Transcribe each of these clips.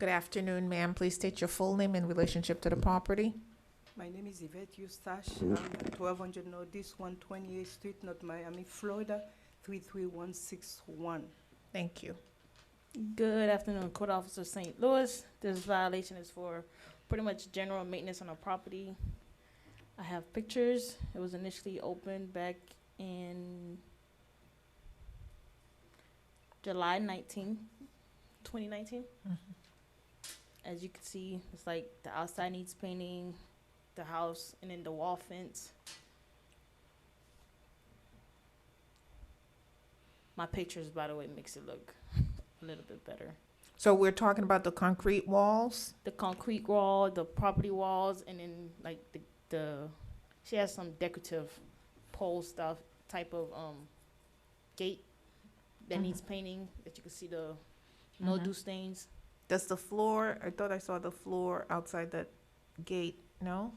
Good afternoon, ma'am. Please state your full name in relationship to the property. My name is Yvette Eustache. I'm at 1200 Northeast 128th Street, North Miami, Florida, 33161. Thank you. Good afternoon, Court Officer St. Louis. This violation is for pretty much general maintenance on a property. I have pictures. It was initially opened back in July 2019. As you can see, it's like the outside needs painting, the house, and then the wall fence. My pictures, by the way, makes it look a little bit better. So we're talking about the concrete walls? The concrete wall, the property walls, and then like the she has some decorative pole stuff type of gate that needs painting, that you can see the mildew stains. Does the floor, I thought I saw the floor outside that gate, no?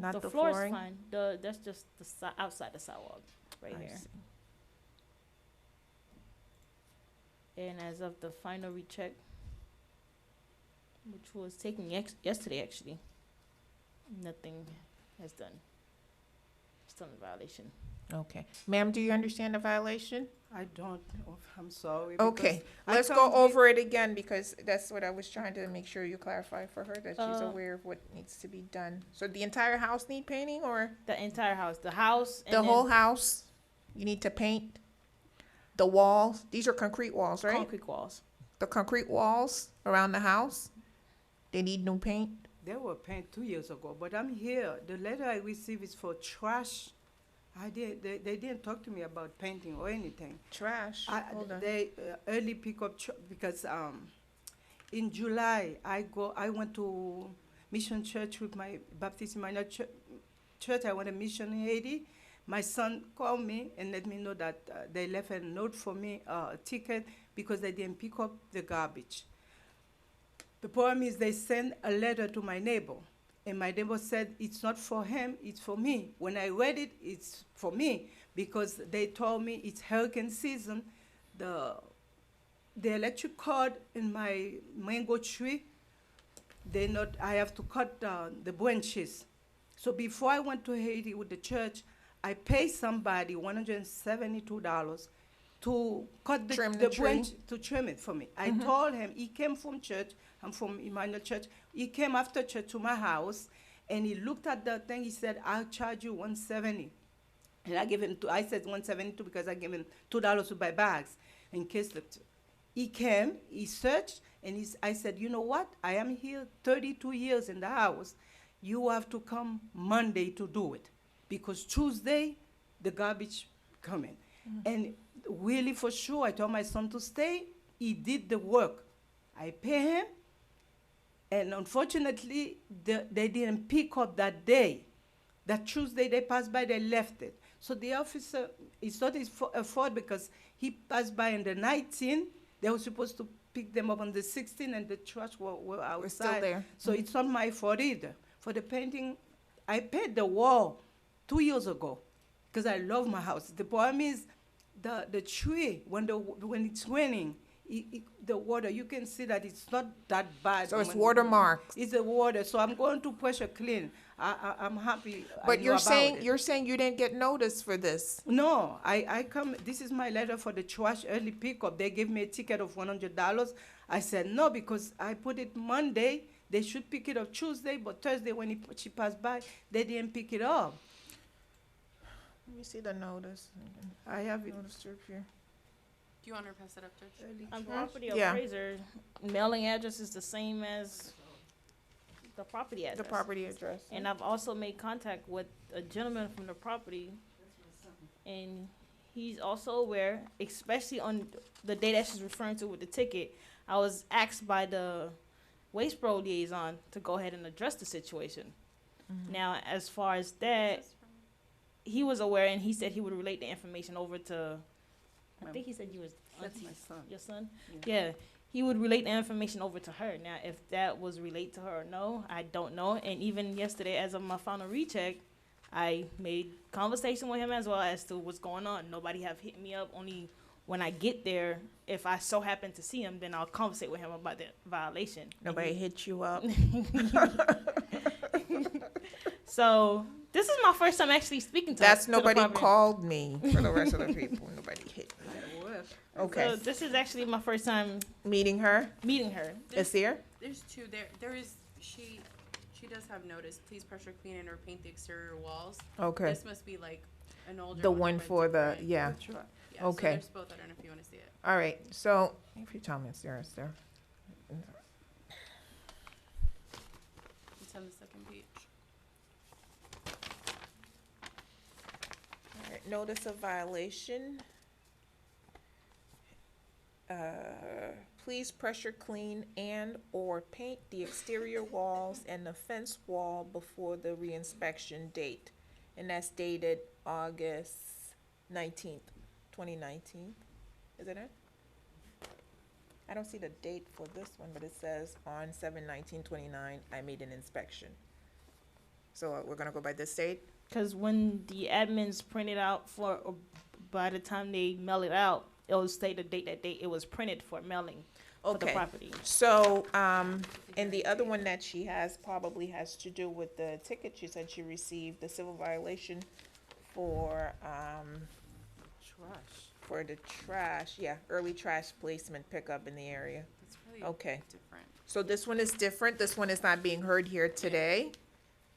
Not the floor flooring? is fine. That's just the outside the sidewalk right I here. see. And as of the final recheck, which was taken yesterday actually, nothing has done. Still in violation. Okay. Ma'am, do you understand the violation? I don't know. I'm sorry. Okay, because I let's go come here- over it again because that's what I was trying to make sure you clarify for her, that she's Uh, aware of what needs to be done. So the entire house need painting or The entire house, the house, and the then whole house? You need to paint the walls? These are concrete walls, right? concrete walls. The concrete walls around the house, they need new paint? They were paid 2 years ago, but I'm here. The letter I received is for trash. They didn't talk to me about painting or anything. Trash, hold on. They early pickup because in July I went to Mission Church with my Baptist minor church. I went to Mission in Haiti. My son called me and let me know that they left a note for me, a ticket, because they didn't pick up the garbage. The problem is they sent a letter to my neighbor, and my neighbor said it's not for him, it's for me. When I read it, it's for me, because they told me it's hurricane season. The electric cord in my mango tree, I have to cut down the branches. So before I went to Haiti with the church, I paid somebody $172 to cut Trim the the tree? branch, to trim it for me. I told him, he came from church, I'm from Emmanuel Church. He came after church to my house, and he looked at the thing. He said, "I'll charge you $170." And I gave him I said $172 because I gave him $2 to buy bags in case. He came, he searched, and I said, "You know what? I am here 32 years in the house. You have to come Monday to do it, because Tuesday the garbage coming." And really, for sure, I told my son to stay. He did the work. I pay him. And unfortunately, they didn't pick up that day. That Tuesday they passed by, they left it. So the officer, it's not his fault because he passed by on the 19th. They were supposed to pick them up on the 16th, and the trash were outside. We're still there. So it's not my fault either. For the painting, I paid the wall 2 years ago because I love my house. The problem is the tree, when it's raining, the water, you can see that it's not that bad. So it's when- watermarked. It's the water, so I'm going to pressure clean. I'm happy. I But know you're about saying, it. you're saying you didn't get notice for this? No, I come, this is my letter for the trash early pickup. They gave me a ticket of $100. I said no, because I put it Monday. They should pick it up Tuesday, but Thursday when she passed by, they didn't pick it up. Let me see the notice. I have it. Notice strip here. Do you want her to pass it up, Judge? Early On trash. property Yeah. appraiser, mailing address is the same as the property The address. property address. And I've also made contact with a gentleman from the property, and he's also aware, especially on the day that she's referring to with the ticket. I was asked by the Waste Pro liaison to go ahead and address the situation. Now, as far as that, he was aware, and he said he would relate the information over to, I Ma'am. think he said you was That's auntie, my son. your son? Yeah. Yeah, he would relate the information over to her. Now, if that was relayed to her or no, I don't know. And even yesterday, as of my final recheck, I made conversation with him as well as to what's going on. Nobody have hit me up. Only when I get there, if I so happen to see him, then I'll conversate with him about the violation. Nobody hit you up? So this is my first time actually speaking to That's to the nobody property. called me for the rest of the people. Nobody hit me. At work. Okay. So this is actually my first time Meeting her? meeting her. Is here? There's two. There is she does have notice. Please pressure clean and or paint the exterior walls. Okay. This must be like an older The one one with for the, different- yeah. That's right. Yeah, Okay. So there's both. I don't know if you want to see it. All right. So if you tell me it's there, it's there. It's on the second page. All right. Notice of violation. Please pressure clean and or paint the exterior walls and the fence wall before the reinspection date. And that's dated August 19th, 2019. Is it? I don't see the date for this one, but it says on 7/19/29, I made an inspection. So we're gonna go by this date? Because when the admins print it out by the time they mail it out, it'll state the date that it was printed for mailing for the Okay. property. So, and the other one that she has probably has to do with the ticket she said she received, the civil violation for, Trash. the trash, yeah, early trash placement pickup in the area. It's really Okay. different. So this one is different. This one is not being heard here today.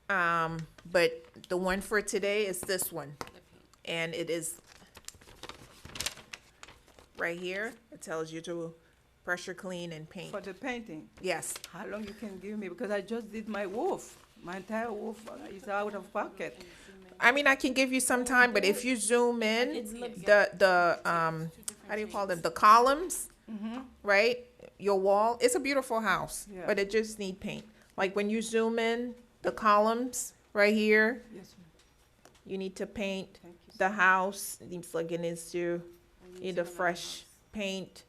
But the one for today is this one. The paint. And it is right here. It tells you to pressure clean and paint. For the painting, Yes. how long you can give me? Because I just did my roof. My entire roof is out of pocket. Can you zoom in? I mean, I can give you some time, but if you zoom in, It looks the, Two different how do you call them? shades. The columns, Mm-hmm. right? Your wall, it's a beautiful house, Yeah. but it just need paint. Like when you zoom in, the columns right here, Yes, ma'am. you need to paint. Thank you. The house needs like it needs to And you need zoom a in on the fresh house. paint.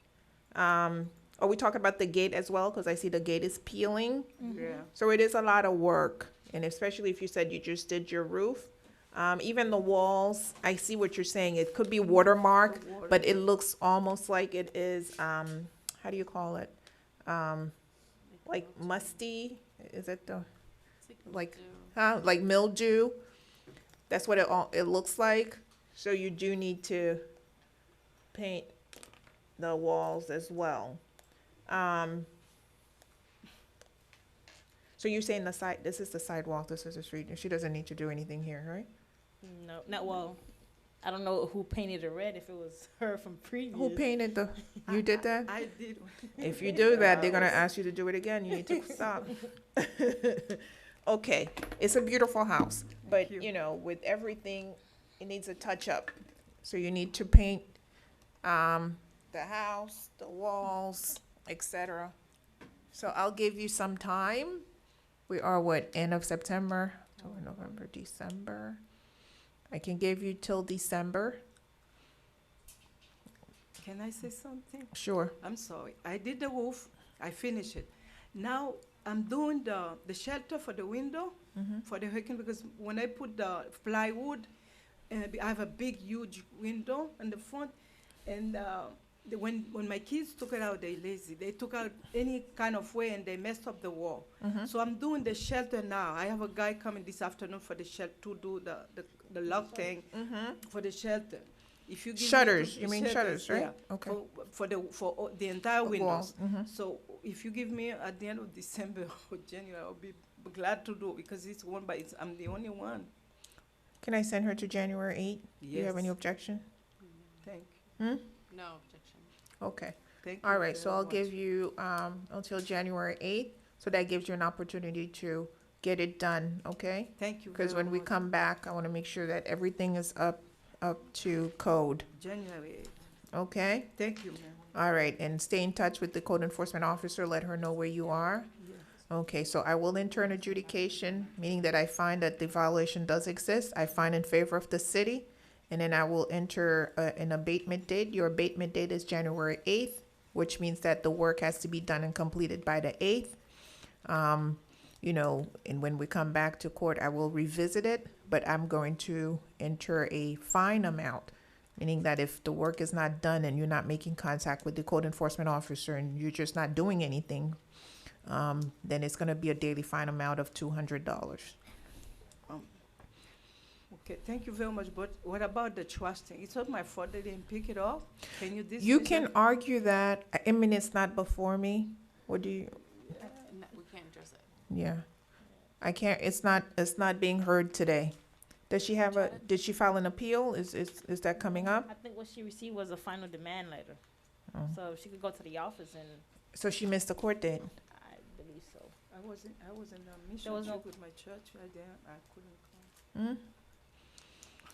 Are we talking about the gate as well? Cause I see the gate is peeling. Yeah. So it is a lot of work, and especially if you said you just did your roof. Even the walls, I see what you're saying. It could be watermark, The water. but it looks almost like it is, how do you call it? Like mildew. musty, is it the, It's like- mildew. like mildew? That's what it looks like. So you do need to paint the walls as well. So you're saying this is the sidewalk, this is the street, and she doesn't need to do anything here, right? No, not well. I don't know who painted it red. If it was her from previous. Who painted you did that? I did. If you do that, they're gonna ask you to do it again, you need to stop. Okay, it's a beautiful house, but Thank you. you know, with everything, it needs a touch up. So you need to paint, the house, the walls, etc. So I'll give you some time. We are what, end of September, October, November, December. I can give you till December, Can I say something? sure. I'm sorry. I did the roof. I finished it. Now I'm doing the shelter for the window Mhm. for the hurricane because when I put the plywood, I have a big, huge window in the front, and when my kids took it out, they lazy. They took out any kind of way and they messed up the wall. Mhm. So I'm doing the shelter now. I have a guy coming this afternoon for the shelter to do the lock thing Mhm. for the shelter. If you give me Shutters, the you mean shutters, right? yeah, Okay. for the entire The windows. walls, mhm. So if you give me at the end of December or January, I'll be glad to do it because it's one, but I'm the only one. Can I send her to January 8th? Do you have any Yes. objection? Thank, Hmm? No objection. Okay, thank you. all right, so very I'll much. give you, until January 8th, so that gives you an opportunity to get it done, okay? Thank you. Because very when we much. come back, I want to make sure that everything is up to code, January 8th. okay? Thank you, ma'am. All right, and stay in touch with the code enforcement officer, let her know where you are. Yes. Okay, so I will enter an adjudication, meaning that I find that the violation does exist. I find in favor of the city, and then I will enter an abatement date. Your abatement date is January 8th, which means that the work has to be done and completed by the 8th. You know, and when we come back to court, I will revisit it, but I'm going to enter a fine amount, meaning that if the work is not done and you're not making contact with the code enforcement officer and you're just not doing anything, then it's gonna be a daily fine amount of $200. Okay, thank you very much, but what about the trash thing? It's not my fault they didn't pick it up. Can you dismiss You it? can argue that, I mean, it's not before me. What do you, No, we can't address it. yeah. I can't, it's not being heard today. Does she have a, did she file an appeal? Is that coming up? I think what she received was a final demand letter. Oh. So she could go to the office and So she missed the court date. I believe so. I was in a mission There was no- trip with my church right there. I couldn't come. Mm?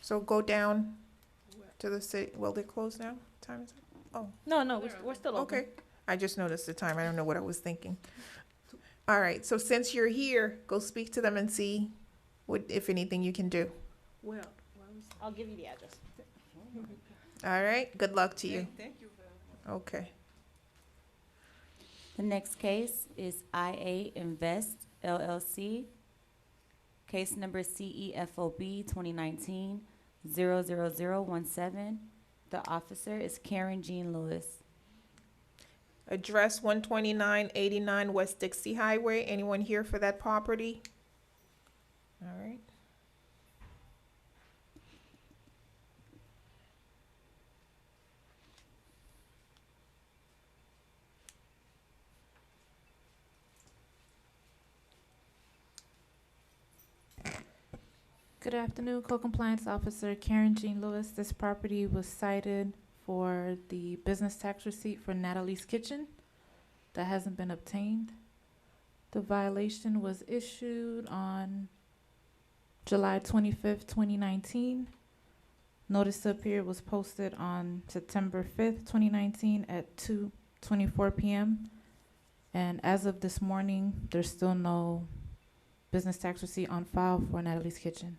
So go down Where? to the city, well, they closed now? Time is up? No, we're still open. Okay, I just noticed the time, I don't know what I was thinking. All right, so since you're here, go speak to them and see what, if anything you can do. Well, where was I'll give you the address. All right, good luck to you. Thank you very much. Okay. The next case is IA Invest LLC. Case number CEFOB 2019-00017. The officer is Karen Jean Lewis. Address 12989 West Dixie Highway. Anyone here for that property? All right. Good afternoon, Co-Compliance Officer Karen Jean Lewis. This property was cited for the business tax receipt for Natalie's Kitchen that hasn't been obtained. The violation was issued on July 25th, 2019. Notice to appear was posted on September 5th, 2019 at 2:24 p.m. And as of this morning, there's still no business tax receipt on file for Natalie's Kitchen.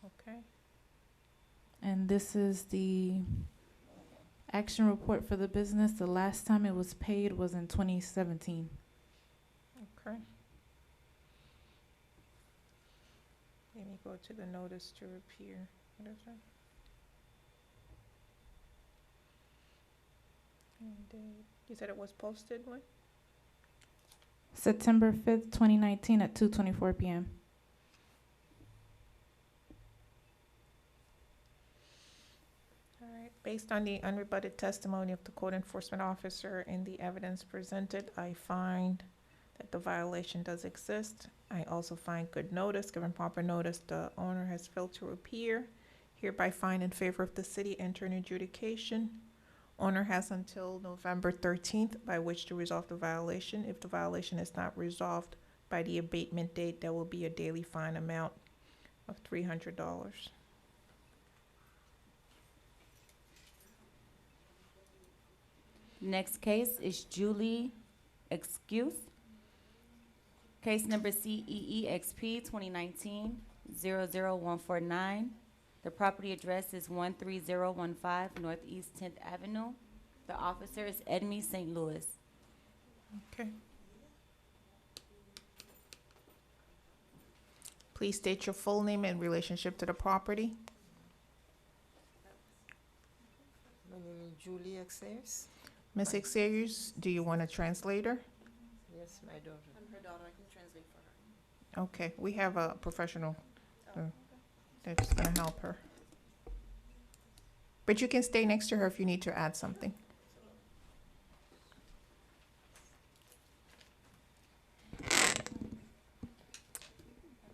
Okay. And this is the action report for the business. The last time it was paid was in 2017. Okay. Let me go to the notice to appear. What is that? You said it was posted when? September 5th, 2019 at 2:24 p.m. All right. Based on the unrebutted testimony of the code enforcement officer and the evidence presented, I find that the violation does exist. I also find good notice, given proper notice, the owner has failed to appear. Hereby find in favor of the city, enter an adjudication. Owner has until November 13th by which to resolve the violation. If the violation is not resolved by the abatement date, there will be a daily fine amount of $300. Next case is Julie Excuse. Case number CEEXP 2019-00149. The property address is 13015 Northeast 10th Avenue. The officer is Edme St. Louis. Okay. Please state your full name and relationship to the property. My name is Julie Axers. Ms. Xerius, do you want a translator? Yes, my daughter. I'm her daughter, I can translate for her. Okay, we have a professional that's gonna help her. But you can stay next to her if you need to add something.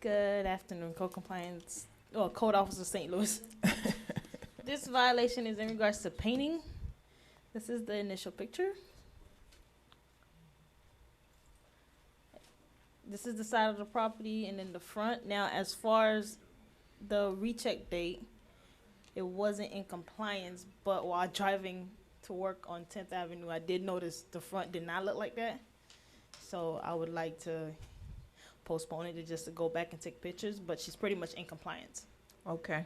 Good afternoon, Co-Compliance, Code Officer St. Louis. This violation is in regards to painting. This is the initial picture. This is the side of the property and then the front. Now, as far as the recheck date, it wasn't in compliance, but while driving to work on 10th Avenue, I did notice the front did not look like that. So I would like to postpone it to just to go back and take pictures, but she's pretty much in compliance. Okay,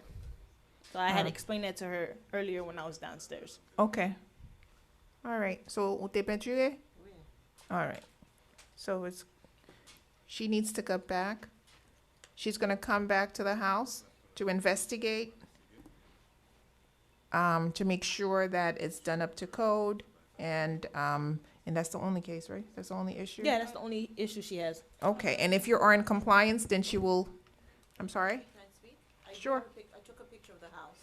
So I had explained that to her earlier when I was downstairs. okay. All right, so usted peinture? All right, so she needs to come back. She's gonna come back to the house to investigate, to make sure that it's done up to code, and that's the only case, right? That's the only issue? Yeah, that's the only issue she has. Okay, and if you are in compliance, then she will, I'm sorry? Can I speak? Sure. I took a picture of the house.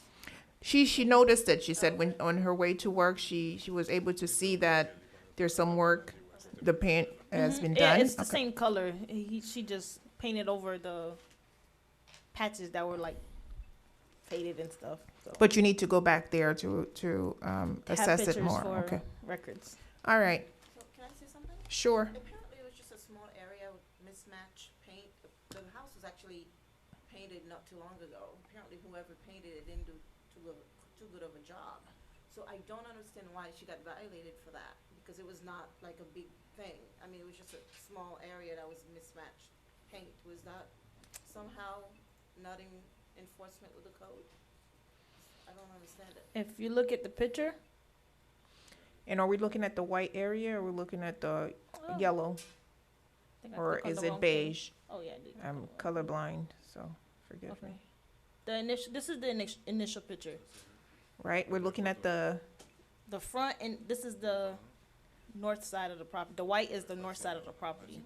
She noticed it. She said when on her way to work, she was able to see that there's some work, the paint has been Yeah, done. it's the Okay. same color. She just painted over the patches that were like faded and stuff. So But you need to go back there to have assess it pictures more. for Okay. records. All right. So can I say something? Sure. Apparently it was just a small area with mismatched paint. The house was actually painted not too long ago. Apparently whoever painted it didn't do too good of a job. So I don't understand why she got violated for that, because it was not like a big thing. I mean, it was just a small area that was mismatched paint. Was that somehow not in enforcement with the code? I don't understand it. If you look at the picture, And are we looking at the white area or we're looking at the yellow? I think I Or clicked on is the it wrong thing. beige? Oh yeah, I did. I'm colorblind, so forgive Okay. me. This is the initial picture. Right? We're looking at the, The front, and this is the north side of the property. The white is the north side of the property,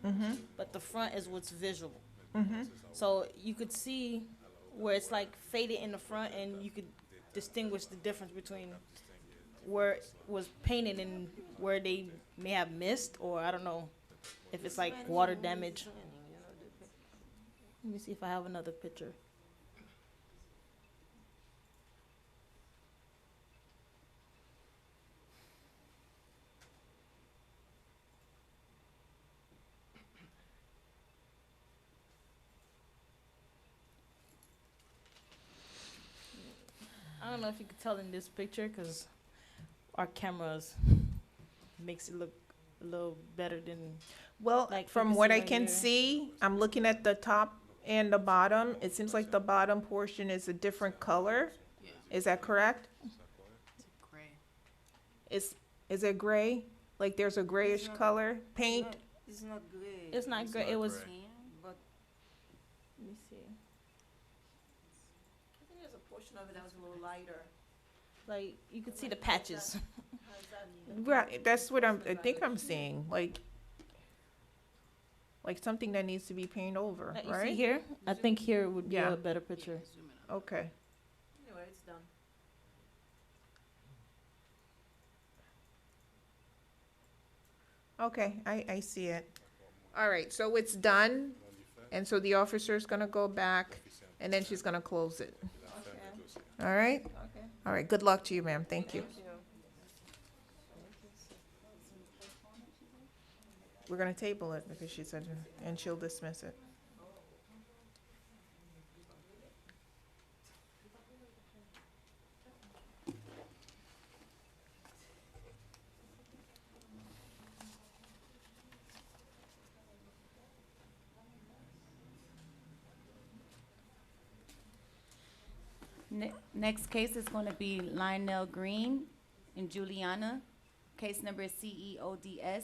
but the front is what's visual. So you could see where it's like faded in the front, and you could distinguish the difference between where it was painted and where they may have missed, or I don't know if it's like water damage. Let me see if I have another picture. I don't know if you could tell in this picture because our cameras makes it look a little better than. well, Like, you from can what see I right can here. see, I'm looking at the top and the bottom. It seems like the bottom portion is a different color. Is that correct? Gray. Is it gray? Like there's a grayish color paint? It's not gray. It's not great. It was. But Let me see. I think there's a portion of it that was a little lighter. Like you could see the patches. How's that? Right, that's what I think I'm seeing, like something that needs to be painted over, You see right? here? I think here would be Yeah. a better picture. Okay. Anyway, it's done. Okay, I see it. All right, so it's done, and so the officer's gonna go back, and then she's gonna close it. Okay. All right? Okay. All right, good luck to you, ma'am, thank you. We're gonna table it because she said, and she'll dismiss it. Next case is going to be Lionel Green and Juliana. Case number is CEODS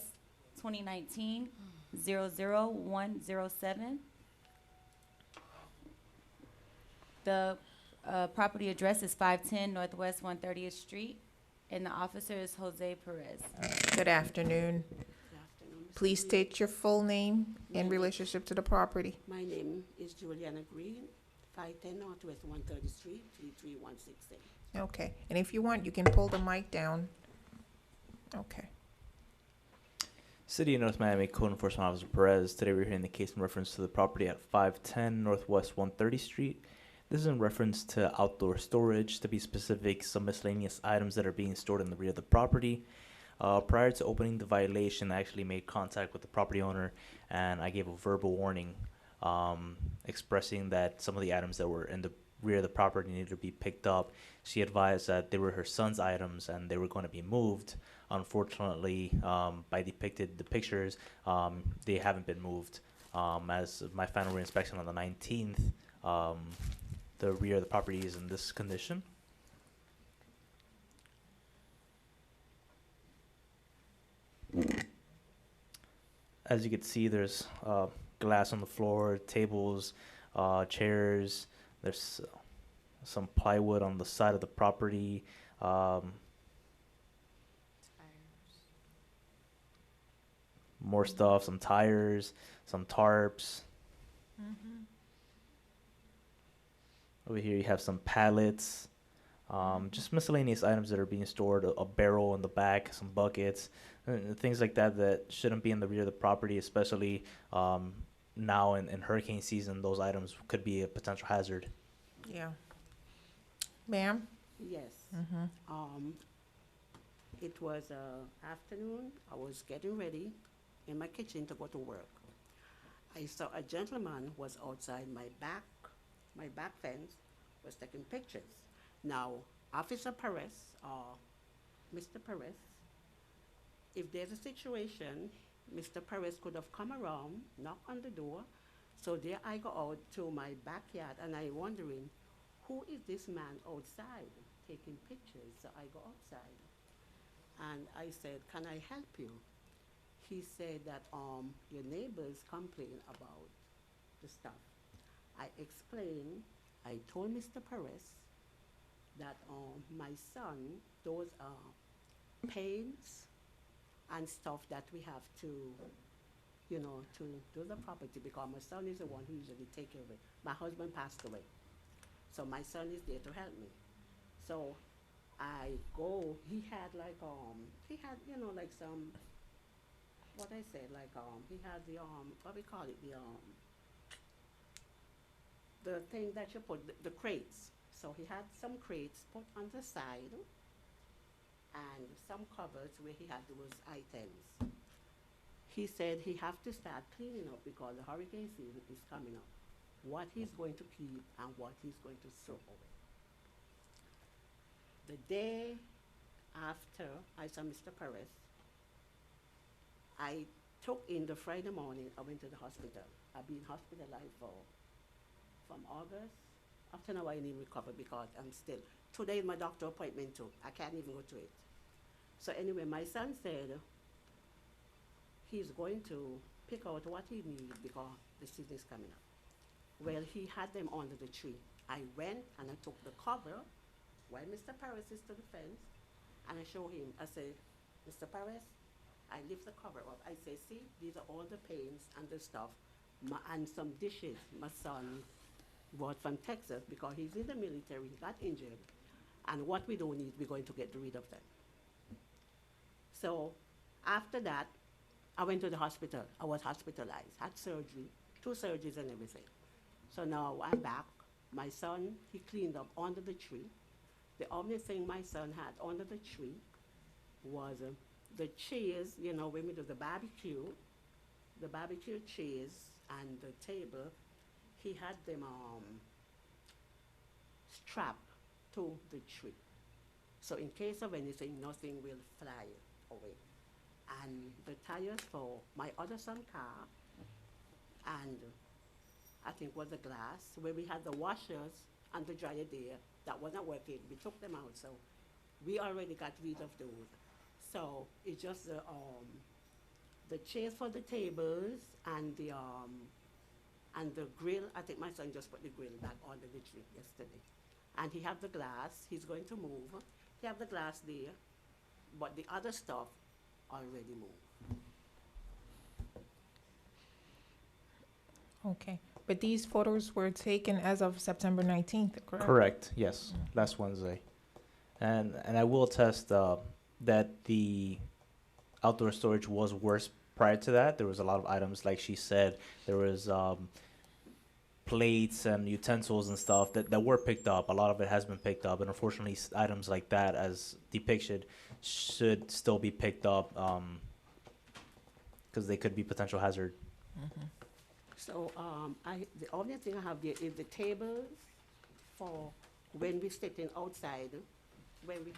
2019-00107. The property address is 510 Northwest 130th Street, and the officer is Jose Perez. Good afternoon. Please state your full name in My- relationship to the property. My name is Juliana Green, 510 Northwest 130th Street, 33168. Okay, and if you want, you can pull the mic down. Okay. City of North Miami Code Enforcement Officer Perez. Today we're hearing the case in reference to the property at 510 Northwest 130th Street. This is in reference to outdoor storage, to be specific, some miscellaneous items that are being stored in the rear of the property. Prior to opening the violation, I actually made contact with the property owner, and I gave a verbal warning expressing that some of the items that were in the rear of the property needed to be picked up. She advised that they were her son's items and they were going to be moved. Unfortunately, by the pictures, they haven't been moved. As my final reinspection on the 19th, the rear of the property is in this condition. As you can see, there's glass on the floor, tables, chairs. There's some plywood on the side of the property. More stuff, some tires, some tarps. Over here you have some pallets, just miscellaneous items that are being stored, a barrel in the back, some buckets, things like that that shouldn't be in the rear of the property, especially now in hurricane season. Those items could be a potential hazard. Yeah. Ma'am? Yes. Mm-hmm. It was afternoon. I was getting ready in my kitchen to go to work. I saw a gentleman was outside my back fence, was taking pictures. Now, Officer Perez, Mr. Perez, if there's a situation, Mr. Perez could have come around, knock on the door. So there I go out to my backyard, and I wondering, who is this man outside taking pictures? So I go outside, and I said, can I help you? He said that your neighbors complain about the stuff. I explained, I told Mr. Perez that my son, those paints and stuff that we have to, to do the property, because my son is the one who usually take care of it. My husband passed away, so my son is there to help me. So I go, he had like like some, what I said, like he had the what we call it, the thing that you put, the crates. So he had some crates put on the side and some cupboards where he had those items. He said he have to start cleaning up because the hurricane season is coming up. What he's going to keep and what he's going to throw away. The day after I saw Mr. Perez, I took in the Friday morning, I went to the hospital. I've been hospitalized from August. After now I need to recover because I'm still, today is my doctor appointment too. I can't even go to it. So anyway, my son said he's going to pick out what he needs because the season is coming up. Well, he had them under the tree. I went and I took the cover while Mr. Perez is to the fence, and I show him, I said, Mr. Perez, I lift the cover up. I say, see, these are all the paints and the stuff, and some dishes my son brought from Texas because he's in the military, he got injured, and what we don't need, we're going to get rid of them. So after that, I went to the hospital. I was hospitalized, had surgery, 2 surgeries and everything. So now I'm back. My son, he cleaned up under the tree. The only thing my son had under the tree was the chairs, when we do the barbecue chairs and the table, he had them strapped to the tree. So in case of anything, nothing will fly away. And the tires for my other son's car, and I think was the glass, where we had the washers and the dryer there that wasn't working. We took them out, so we already got rid of those. So it's just the chairs for the tables and the grill. I think my son just put the grill back under the tree yesterday. And he have the glass, he's going to move. He have the glass there, but the other stuff already moved. Okay, but these photos were taken as of September 19th, correct? Correct. Yes, last Wednesday, and I will attest that the outdoor storage was worse prior to that. There was a lot of items, like she said. There was plates and utensils and stuff that were picked up. A lot of it has been picked up, and unfortunately, items like that, as depicted, should still be picked up because they could be potential hazard. Mm-hmm. So the only thing I have there is the tables for when we're sitting outside, when we're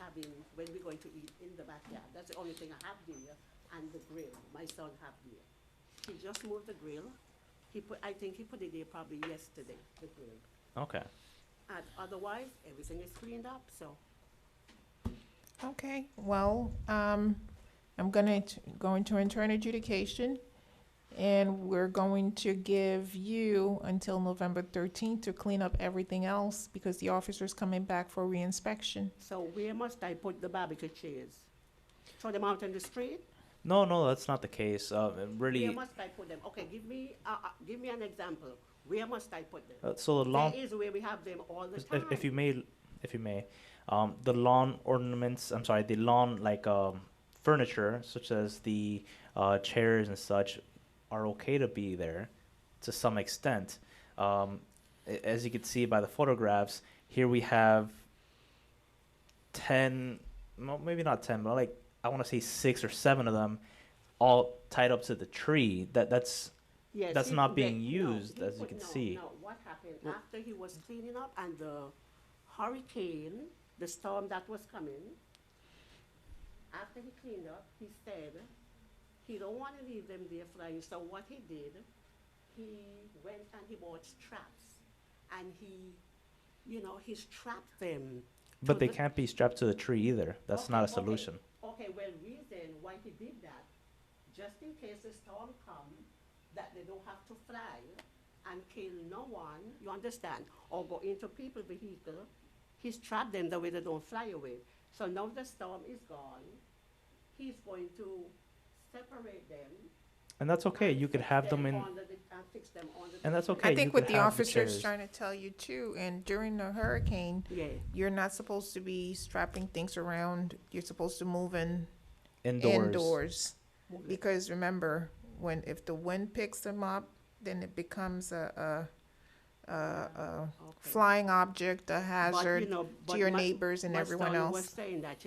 going to eat in the backyard. That's the only thing I have there, and the grill. My son have there. He just moved the grill. I think he put it there probably yesterday, the grill. Okay. And otherwise, everything is cleaned up, so. Okay, well, I'm going to enter an adjudication And we're going to give you until November 13th to clean up everything else because the officer's coming back for reinspection. So where must I put the barbecue chairs? Throw them out in the street? No, that's not the case. Where Really, must I put them? Okay, give me an example. Where must I put them? so the lawn, There is where we have them all the if, time. if you may, the lawn ornaments. I'm sorry, the lawn furniture, such as the chairs and such, are okay to be there, to some extent. As you can see by the photographs, here we have 10, well, maybe not 10, but like I want to say 6 or 7 of them, all tied up to the tree. That's Yes, that's he- not being no, used, he as you put- can no, see. No, what happened after he was cleaning up and the hurricane, the storm that was coming, after he cleaned up, he said he don't want to leave them there flying. So what he did, he went and he bought straps, and he strapped them. But to they the- can't be strapped to the tree either. That's not a Okay, okay. solution. Okay, well, reason why he did that, just in case the storm come, that they don't have to fly and kill no one, you understand, or go into people's vehicle, he strapped them the way they don't fly away. So now the storm is gone, he's going to separate them. And that's okay. and You could fix have them in, and fix them under and that's the- okay. I you think could what the have officer's chairs. trying to tell you too, and during the hurricane, Yeah, you're not supposed to be strapping things around. You're supposed to move indoors. indoors. Because remember, if the wind picks them up, then it becomes a okay. flying object, a But, hazard to but your my- neighbors and my everyone son was else. saying that,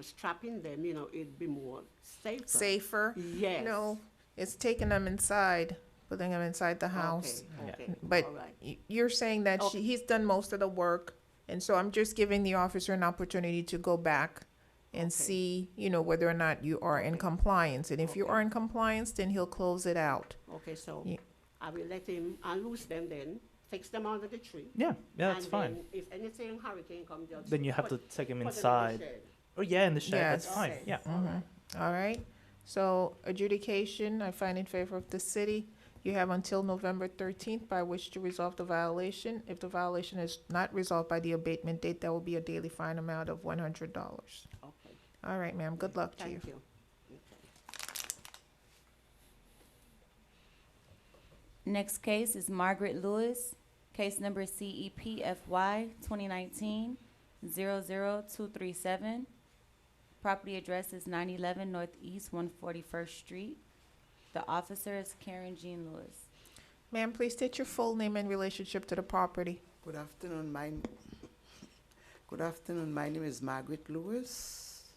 strapping them, it'd be more safer. Safer. Yes. No, it's taking them inside, putting them inside the house. Okay, Yeah. okay, But all right. You're saying that Okay. he's done most of the work, and so I'm just giving the officer an opportunity to go back and Okay. see, whether or not you are in Okay. compliance. And if you Okay. are in compliance, then he'll close it out. Okay, so Yeah. I will let him unloose them then, fix them under the tree. Yeah, that's and fine. then if anything hurricane comes, just Then you have to put- take them put them in the inside. shed. Oh yeah, in the shed. That's Yes. fine. Okay. Yeah. All right. All right, so adjudication, I find in favor of the city. You have until November 13th by which to resolve the violation. If the violation is not resolved by the abatement date, that will be a daily fine amount of $100. Okay, All right, ma'am, good luck to you. thank you. Okay. Next case is Margaret Lewis, case number CEPFY 2019-00237. Property address is 911 Northeast 141st Street. The officer is Karen Jean Lewis. Ma'am, please state your full name and relationship to the property. Good afternoon. My name is Margaret Lewis.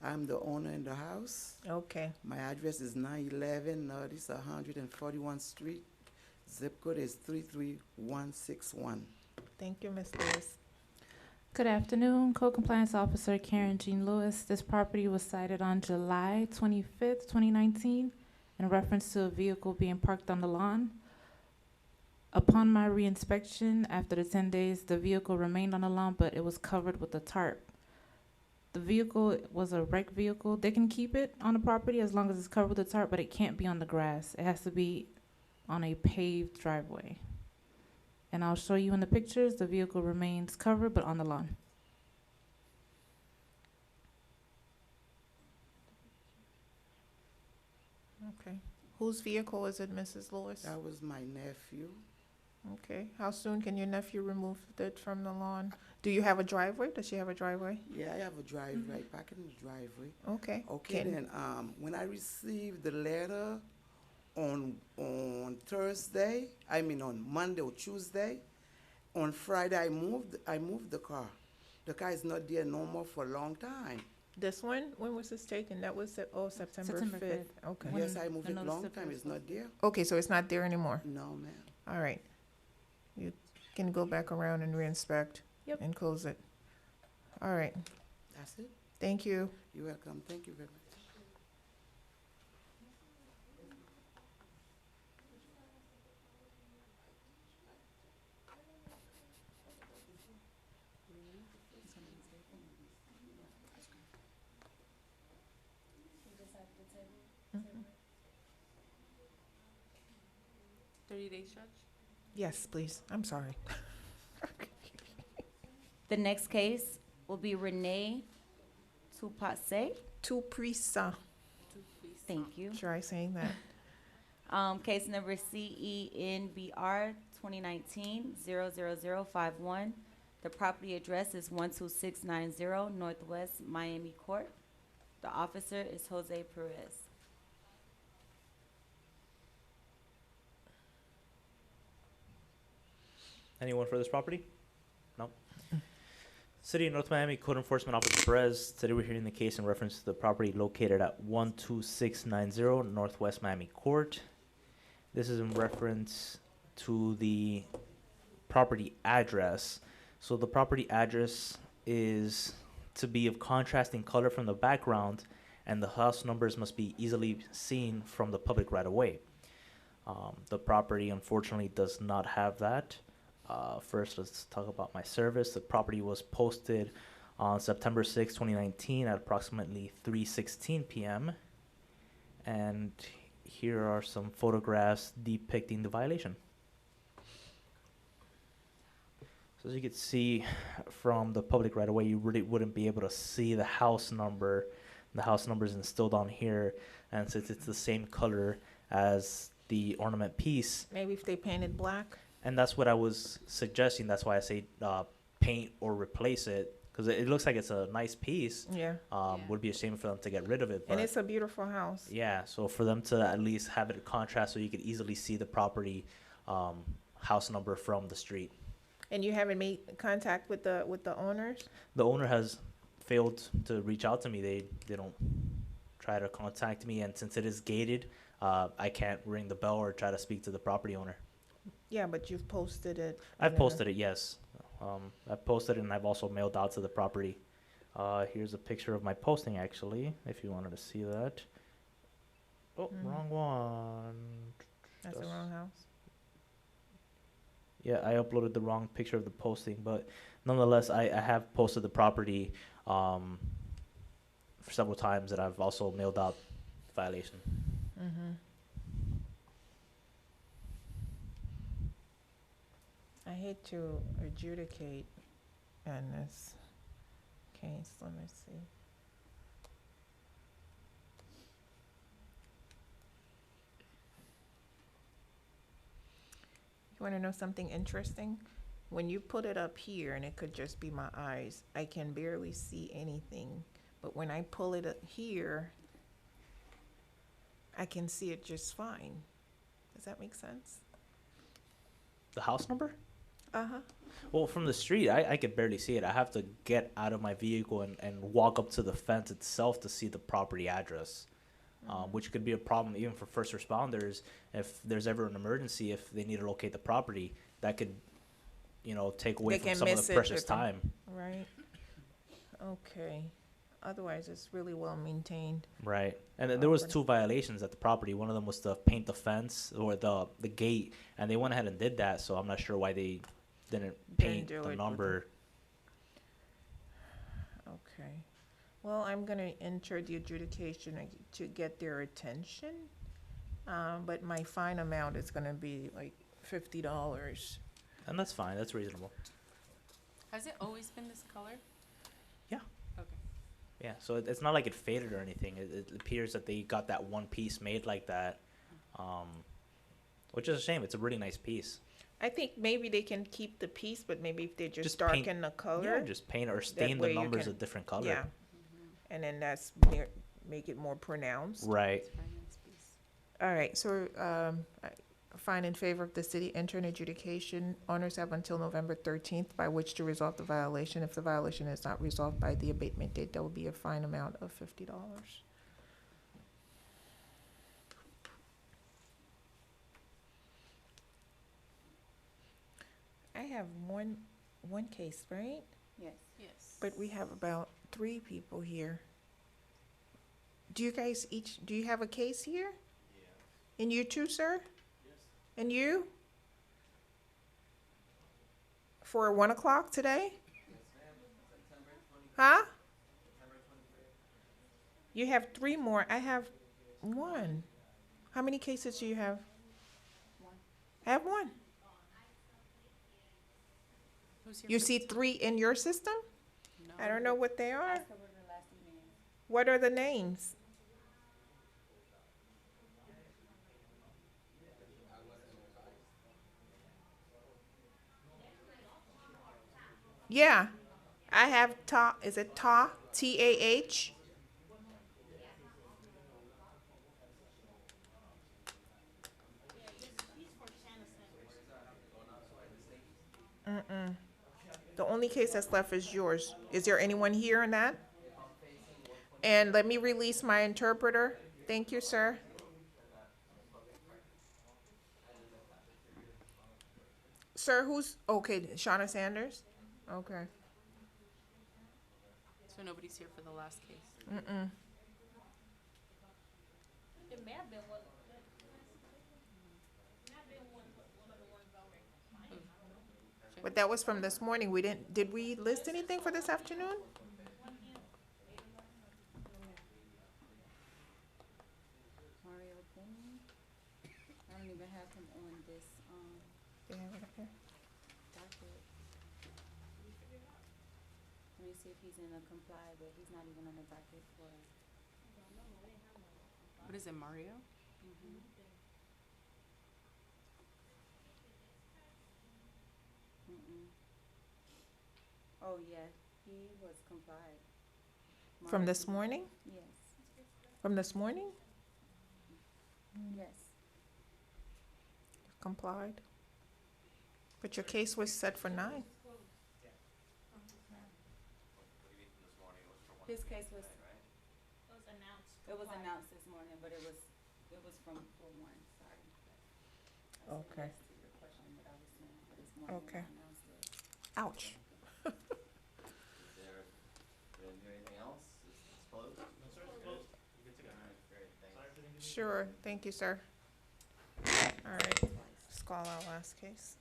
I'm the owner in the house. Okay. My address is 911 Northeast 141st Street. Zip code is 33161. Thank you, Ms. Lewis. Good afternoon, Code Compliance Officer Karen Jean Lewis. This property was cited on July 25th, 2019, in reference to a vehicle being parked on the lawn. Upon my reinspection, after the 10 days, the vehicle remained on the lawn, but it was covered with a tarp. The vehicle was a wrecked vehicle. They can keep it on the property as long as it's covered with a tarp, but it can't be on the grass. It has to be on a paved driveway. And I'll show you in the pictures, the vehicle remains covered but on the lawn. Okay. Whose vehicle is it, Mrs. Lewis? That was my nephew. Okay. How soon can your nephew remove it from the lawn? Do you have a driveway? Does she have a driveway? Yeah, I have a driveway, back in the driveway. Okay. Okay, Can- then, when I received the letter on Thursday, on Monday or Tuesday, on Friday, I moved the car. The car is not there no more for a long time. This one, when was this taken? That was, September September 5th. Okay. When Yes, I moved the it notice long of time, first it's not there. Okay, so it's not there anymore. No, ma'am. All right. You can go back around and reinspect. Yep. And close it. All right. That's it. Thank you. You're welcome. Thank you very much. 30 days, Judge? Yes, please. I'm sorry. The next case will be Renee Tupase. Two Prisa. Thank you. Try saying that. Case number CENBR 2019-00051. The property address is 12690 Northwest Miami Court. The officer is Jose Perez. Anyone for this property? No. City of North Miami Code Enforcement Officer Perez. Today we're hearing the case in reference to the property located at 12690 Northwest Miami Court. This is in reference to the property address. So the property address is to be of contrasting color from the background, and the house numbers must be easily seen from the public right away. The property unfortunately does not have that. First, let's talk about my service. The property was posted on September 6, 2019 at approximately 3:16 p.m. And here are some photographs depicting the violation. So as you can see from the public right away, you really wouldn't be able to see the house number. The house number is instilled on here, and since it's the same color as the ornament piece, Maybe if they painted black. and that's what I was suggesting. That's why I say paint or replace it, because it looks like it's a nice piece. Yeah. Would be a shame for them to get rid of it. But And it's a beautiful house. yeah, so for them to at least have it in contrast so you could easily see the property house number from the street. And you haven't made contact with the owners? The owner has failed to reach out to me. They don't try to contact me, and since it is gated, I can't ring the bell or try to speak to the property owner. Yeah, but you've posted it. I've posted it, yes. I've posted it, and I've also mailed out to the property. Here's a picture of my posting, actually, if you wanted to see that. Oh, wrong one. That's the wrong house. Yeah, I uploaded the wrong picture of the posting, but nonetheless, I have posted the property for several times, and I've also mailed out violation. Mm-hmm. I hate to adjudicate on this case. Let me see. You want to know something interesting? When you put it up here, and it could just be my eyes, I can barely see anything. But when I pull it up here, I can see it just fine. Does that make sense? The house number? Uh-huh. Well, from the street, I could barely see it. I have to get out of my vehicle and walk up to the fence itself to see the property address, which could be a problem even for first responders. If there's ever an emergency, if they need to locate the property, that could, take away They from can some of miss the it precious with them. time. Right. Okay. Otherwise, it's really well maintained. Right. And then there was Property. 2 violations at the property. One of them was to paint the fence or the gate, and they went ahead and did that, so I'm not sure why they didn't paint do it the with number. Okay. Well, I'm gonna enter the adjudication to get their attention. But my fine amount is gonna be like $50. And that's fine. That's reasonable. Has it always been this color? Yeah. Okay. Yeah, so it's not like it faded or anything. It appears that they got that one piece made like that, which is a shame. It's a really nice piece. I think maybe they can keep the piece, but maybe if they just Just paint- darken the color. Yeah, just paint or stain way the you numbers can- a different color. Yeah. And then make it more pronounced. Right. All right, so, I find in favor of the city enter an adjudication. Owners have until November 13th by which to resolve the violation. If the violation is not resolved by the abatement date, there will be a fine amount of $50. I have one case, right? Yes. Yes. But we have about 3 people here. Do you guys do you have a case here? Yeah. And you too, sir? Yes. And you? For 1 o'clock today? Yes, ma'am. September 23rd. Huh? September 23rd. You have 3 more. I have 1. How many cases do you have? I have one. Who's here You for see the- 3 in your system? No. I don't know what they are. Ask her what her last name is. What are the names? Yeah, I have Ta. Is it Ta? T-A-H? Mm-mm. The only case that's left is yours. Is there anyone here in that? And let me release my interpreter. Thank you, sir. Sir, who's, okay, Shauna Sanders? Okay. So nobody's here for the last case. Mm-mm. It may have been one. But that was from this morning. We didn't, did we list anything for this afternoon? Mario Penny. I don't even have him on this, Do you have it up here? docket. Let me see if he's in a comply, but he's not even on the docket for, What is it, Mario? oh yeah, he was complied. From Mario this Penny. morning? Yes, From this morning? yes. Complied. But your case was set for 9. His case was, It was announced. it was announced this morning, but it was from, for one, sorry. I said Okay. yes to your question, but I was saying for this morning when Okay. I announced it. Ouch. Is there, we didn't do anything else? It's closed? No, sir, it's closed. You're good to go. All right, great, thanks. Sure, thank you, sir. All right, let's call our last case.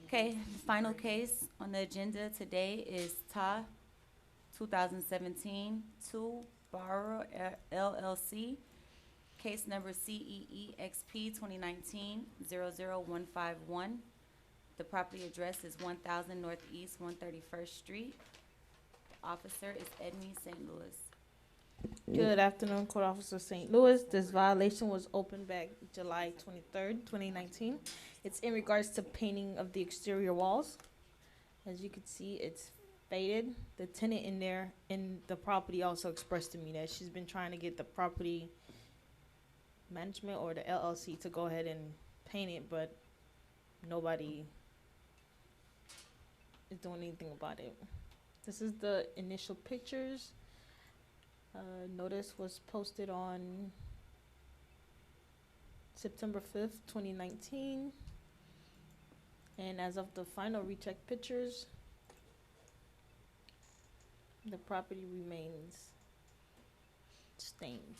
Okay, the final case on the agenda today is Ta 2017-2 Borrower LLC. Case number CEEXP 2019-00151. The property address is 1000 Northeast 131st Street. Officer is Edme St. Louis. Good afternoon, Court Officer St. Louis. This violation was opened back July 23rd, 2019. It's in regards to painting of the exterior walls. As you can see, it's faded. The tenant in there in the property also expressed to me that she's been trying to get the property management or the LLC to go ahead and paint it, but nobody is doing anything about it. This is the initial pictures. Notice was posted on September 5th, 2019. And as of the final recheck pictures, the property remains stained.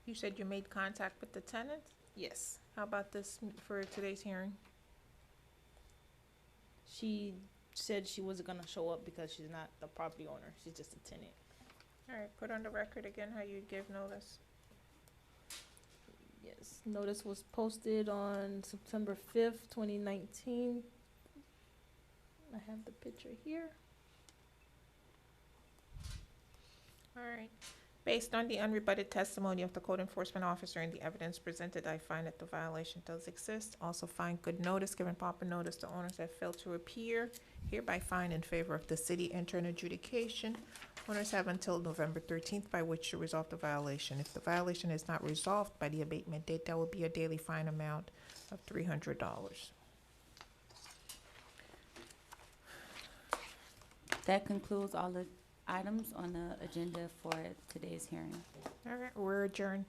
You said you made contact with the tenant? Yes. How about this for today's hearing? She said she wasn't gonna show up because she's not the property owner. She's just a tenant. All right, put on the record again how you give notice. Yes. Notice was posted on September 5th, 2019. I have the picture here. All right. Based on the unrebutted testimony of the code enforcement officer and the evidence presented, I find that the violation does exist. Also find good notice, given proper notice to owners that failed to appear. Hereby find in favor of the city, enter an adjudication. Owners have until November 13th by which to resolve the violation. If the violation is not resolved by the abatement date, there will be a daily fine amount of $300. That concludes all the items on the agenda for today's hearing. All right, we're adjourned.